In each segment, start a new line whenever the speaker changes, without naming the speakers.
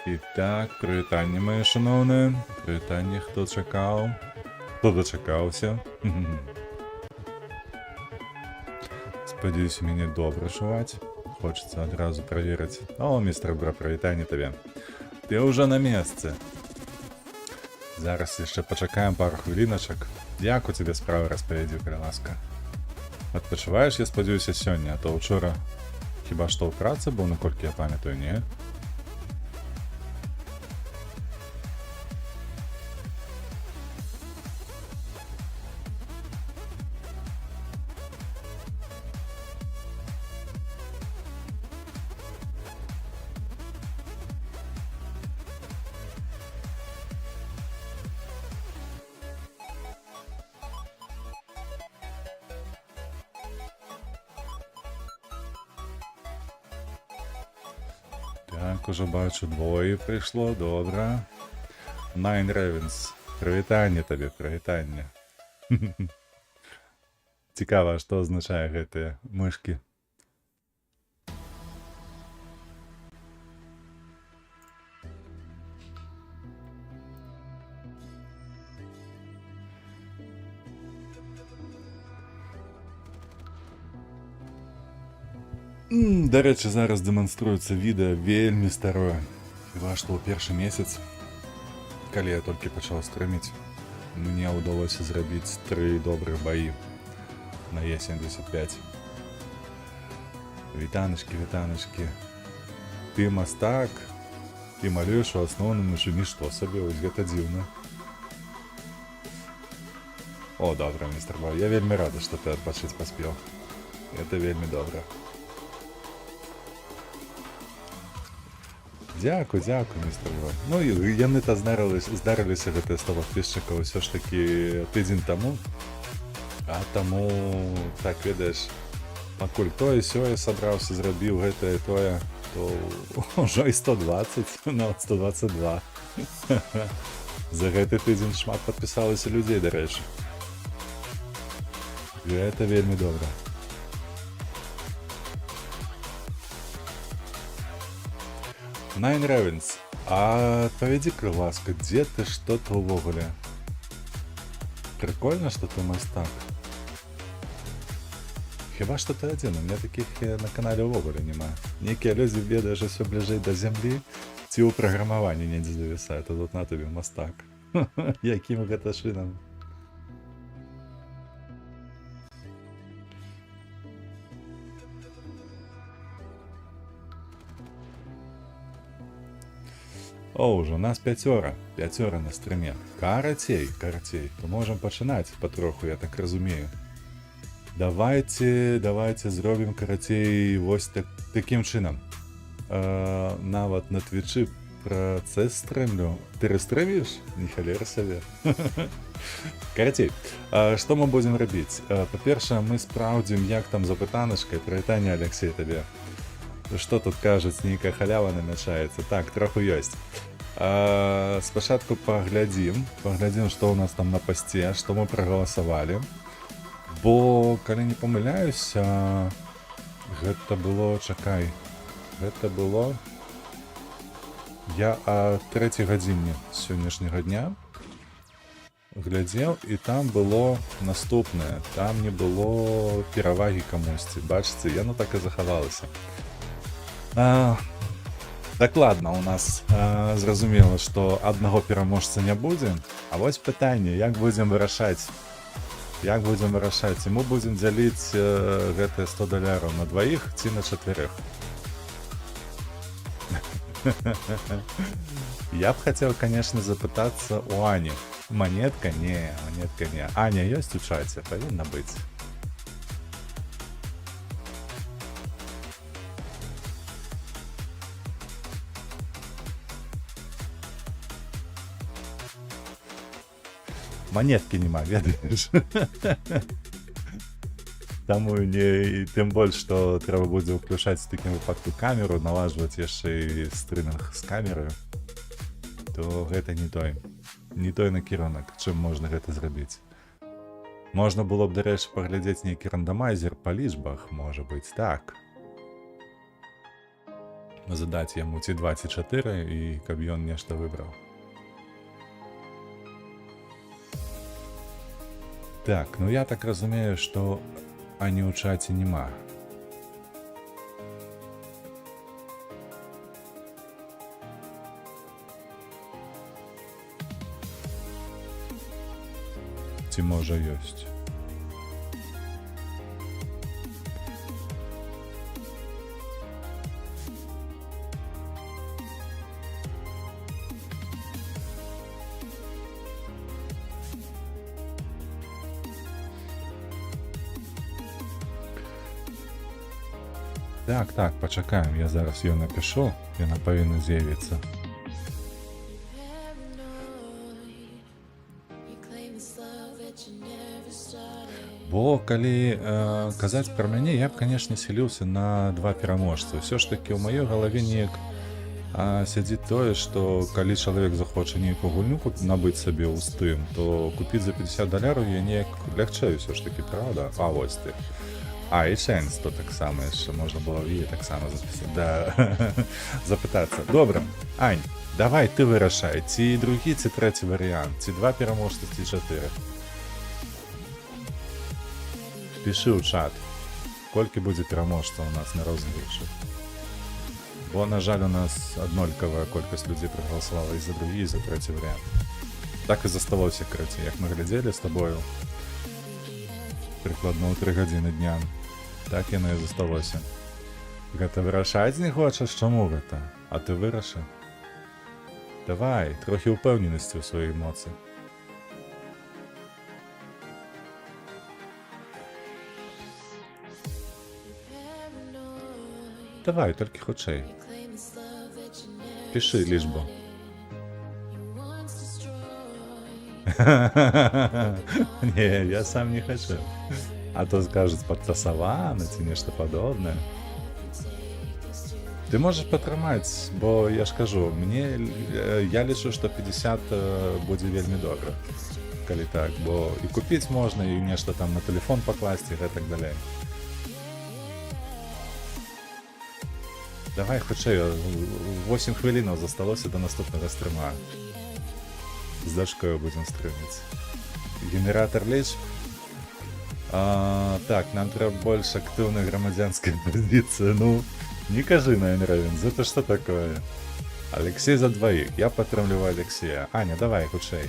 І так, прывітанне, мае шаноўныя. Прывітанне, хто чакаў. Хто дачакаўся. Спадзяюся, мяне добра чуваць. Хочацца адразу праверыць. О, містер Бра, прывітанне табе. Ты ўжо на месцы. Зараз яшчэ пачакаем пару хвіліначак. Як у цябе справы, распавядзі, калі ласка. Адпачуваеш, я спадзяюся, сёння, а то ўчора хіба што ў працы быў, наколькі я памятаю, не? Так, ужо бачу, двое прыйшло, добра. Nine Ravens, прывітанне табе, прывітанне. Цікава, што азначае гэтыя мышкі. Дарэчы, зараз дэманструецца відэа вельмі старое. Хіба што ў першы месяц, калі я толькі пачаў стрыміць, мне ўдалося зрабіць 3 добрых баі на Е75. Вітаначкі, вітаначкі. Ты мастак, ты малюеш у асноўным ужо нішто сабе, вось гэта дзіўна. О, добра, містер Бой, я вельмі рада, што ты адпачыць паспеў. Это вельмі добра. Дзякуй, дзякуй, містер Бой. Ну і яны-то здарыліся гэтыя 100 падпісчыкаў ўсё ж такі тыдзень таму. А таму, так ведаеш, пакуль тое сёе сабраўся, зрабіў гэтае тое, то ўжо і 120, нават 122. За гэты тыдзень шмат падпісалася людзей, дарэчы. Гэта вельмі добра. Nine Ravens, а адпавядзі, ласка, дзе ты, што ты ўвогуле? Прикольна, што ты мастак. Хіба што ты адзін, у меня такіх на канале ўвогуле няма. Нейкія людзі, ведаеш, усё бліжэй да зямлі, ці ў праграмаванні недзе завісае, то тут на табе мастак. Якім гэта чынам? О, ўжо нас 5 на стрыме. Карацей, то можам пачынаць патроху, я так разумею. Давайте зробім карацей вось такім чынам. Нават на твічы працэс стрымлю. Ты расстрыміш? Не халера сабе. Карацей, што мы будзем рабіць? Па-першае, мы спраўдзім, як там за пытаначкай. Прывітанне, Алексей, табе. Што тут кажуць, нейкая халява намячаецца. Так, троху ёсць. Спачатку паглядзім, што ў нас там на пасце, што мы прагаласавалі. Бо, калі не памыляюся, гэта было, чакай, гэта было... Я о 3 гадзіне сённяшняга дня глядзеў, і там было наступнае. Там не было перавагі камусьці. Бачыце, яно так і захавалася. Дакладна, у нас зразумела, што аднаго пераможца не будзе. А вось пытанне, як будзем вырашаць? Як будзем вырашаць? І мы будзем дзяліць гэтыя $100 на 2 ці на 4? Я б хацеў, конечно, запытацца у Ані. Монетка? Не, монетка не. Аня ёсць у чаце? Павінна быць. Монеткі нема, ведаеш. Таму не, тым больш, што трэба будзе ўключаць у такім выпадку камеру, налажваць яшчэ і стрымінг з камераю, то гэта не той накірунак, чым можна гэта зрабіць. Можна было б, дарэчы, паглядзець нейкі рандамайзер па лічбах, можа быць, так. задаць яму ці 2 ці 4 і каб ён нешта выбраў. Так, ну я так разумею, што Ані ў чаце няма. Ці можа ёсць? Так, пачакаем, я зараз ёй напішу, яна павінна з'явіцца. Бо калі казаць пра мяне, я б, канешне, селіўся на 2 пераможцы. Усё ж такі ў маёй галаве неяк сядзіць тое, што калі чалавек захоча нейкую гульню набыць сабе ў Steam, то купіць за $50 я неяк лягчэй усё ж такі, правда? А вось ты. І Chance то таксама яшчэ можна было і таксама запытацца. Добра, Ань, давай ты вырашай, ці другі, ці трэці варыянт, ці 2 пераможцы, ці 4. Пішы ў чат, колькі будзе пераможца ў нас на розыгрышы. Бо, на жаль, у нас аднолькавая колькасць людзей прагаласавала і за другі, і за трэці варыянт. Так і засталося, карацей, як мы глядзелі з табою прыкладна ў 3 гадзіны дня. Так яно і засталося. Гэта вырашаць не хочаш? Чаму гэта? А ты вырашай. Давай, трохі ўпэўненасці ў сваёй эмоцыі. Давай, толькі хутчэй. Пішы лічбу. Не, я сам не хочу. А то скажуць падтасавана ці нешта падобнае. Ты можаш патрымаць, бо я ж кажу, я лічу, што 50 будзе вельмі добра. Калі так, бо і купіць можна, і нешта там на тэлефон пакласці, і гэтак далей. Давай хутчэй, 8 хвілінаў засталося да наступнага стрыма. З дачкою будзем стрымаць. Генератор лічб. Так, нам трэба больш актыўнай грамадзянскай пазіцыі. Ну, не кажы на Энравенс, это што такое? Алексей за 2. Я падтрымліваю Алексея. Аня, давай хутчэй.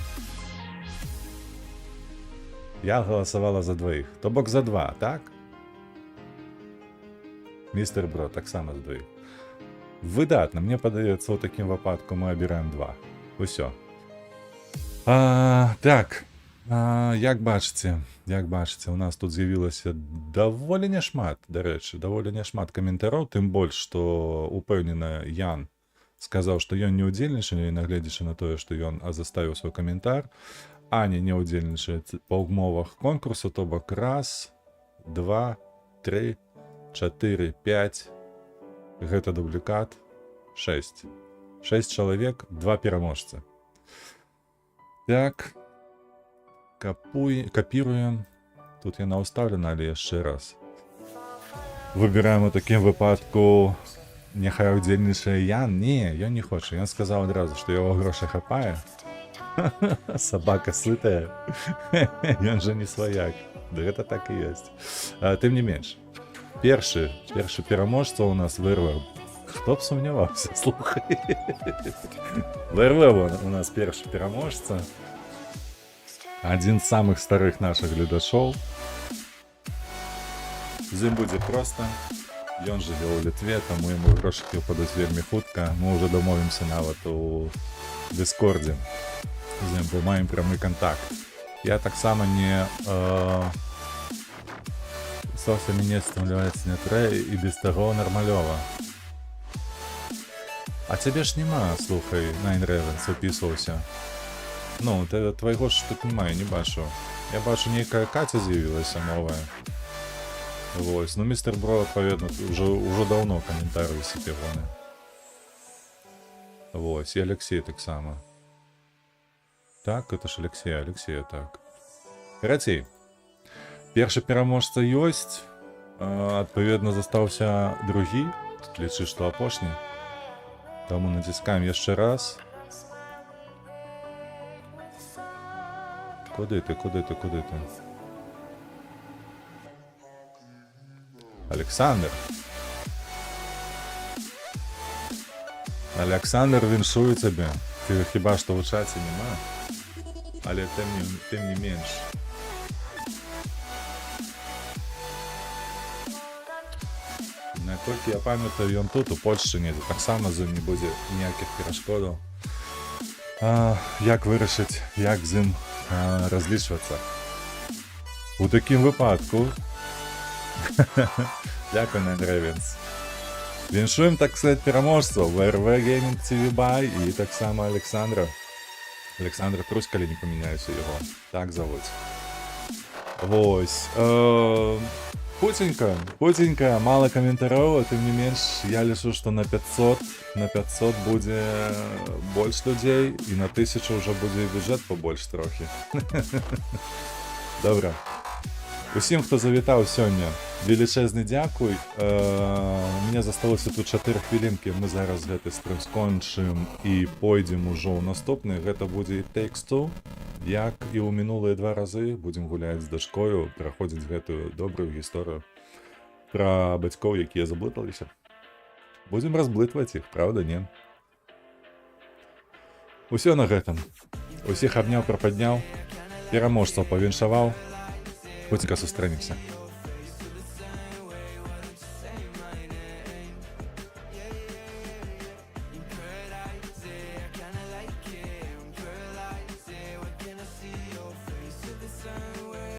Я галасавала за 2. То бок за 2, так? Містер Бро таксама за 2. Выдатна, мне падаецца, ў такім выпадку мы абіраем 2. Усё. Так, як бачыце, у нас тут з'явілася даволі няшмат, дарэчы, даволі няшмат каментароў, тым больш, што упэўнена Ян сказаў, што ён не ўдзельнічае, нагледзячы на тое, што ён заставіў свой каментар. Аня не ўдзельнічае па ўмовах конкурсу, то бок 1, 2, 3, 4, 5. Гэта дублікат 6. 6 чалавек, 2 пераможцы. Так, капіруем. Тут яна ўстаўлена, але яшчэ раз. Выбіраем у такім выпадку, няхай удзельнічае Ян. Не, ён не хоча. Ён сказаў адразу, што яго грошай хапае. Сабака сытая. Ён жа не сваяк. Да гэта так і ёсць. Тым не менш. Першы пераможца у нас вырваў. Хто б сумняваўся, слухай. Вырваў у нас першы пераможца. Адзін з самых старых нашых гледачоў. З ім будзе проста. Ён жыве ў Літве, таму яму грошыкі ўпадуць вельмі хутка. Мы ўжо дамовімся нават у Дыскордзе. З ім маем прамы кантакт. Я таксама не... Сося мяне стымліваецца не трэ і без таго нармалёва. А цябе ж няма, слухай, на Энравенс упісваўся. Ну, твайго ж тут немає, не бачу. Я бачу, нейкая Катя з'явілася новая. Вось, ну містер Бро, адпаведна, ўжо даўно каментар вісіць ягоны. Вось, і Алексей таксама. Так, это ж Алексея, так. Карацей. Першы пераможца ёсць, адпаведна застаўся другі, лічы, што апошні. Тому натискаємо яшчэ раз. Куди ти? Олександр. Олександр, віншую тебе. Ти хіба що в чаті нема? Але тим не менш. Наколькі я пам'ятаю, ён тут, у Польшчы недзе. Так само з ім не будзе ніякіх перашкодаў. Як вырашыць, як з ім разлічвацца. У такім выпадку... Дякую, Найдревенс. Віншуємо, так сказати, переможців. ВРВ Gaming TV Buy і так само Олександра. Олександр Труськалі, не поміняюся його. Так зовуть. Ось. Хутенько, мало коментарів, тим не менш, я лишу, що на 500 буде більш людей, і на 1000 вже буде бюджет побольш трохи. Добре. Усім, хто завітав сьогодні, величезний дякуй. У мене залишилося тут 4 хвилинки, ми зараз гэты стрим скончимо і пойдемо уже у наступний. Гэта буде It Takes Two. Як і у минулые 2 рази, будемо гуляти з дочкою, проходити гэтую добрую гісторію про батьків, які заблыталися. Будемо розблитувати їх, правда, не? Усё на гэтым. Усіх обняв, проподняв, переможців повіншавав. Хутенько сустранемся.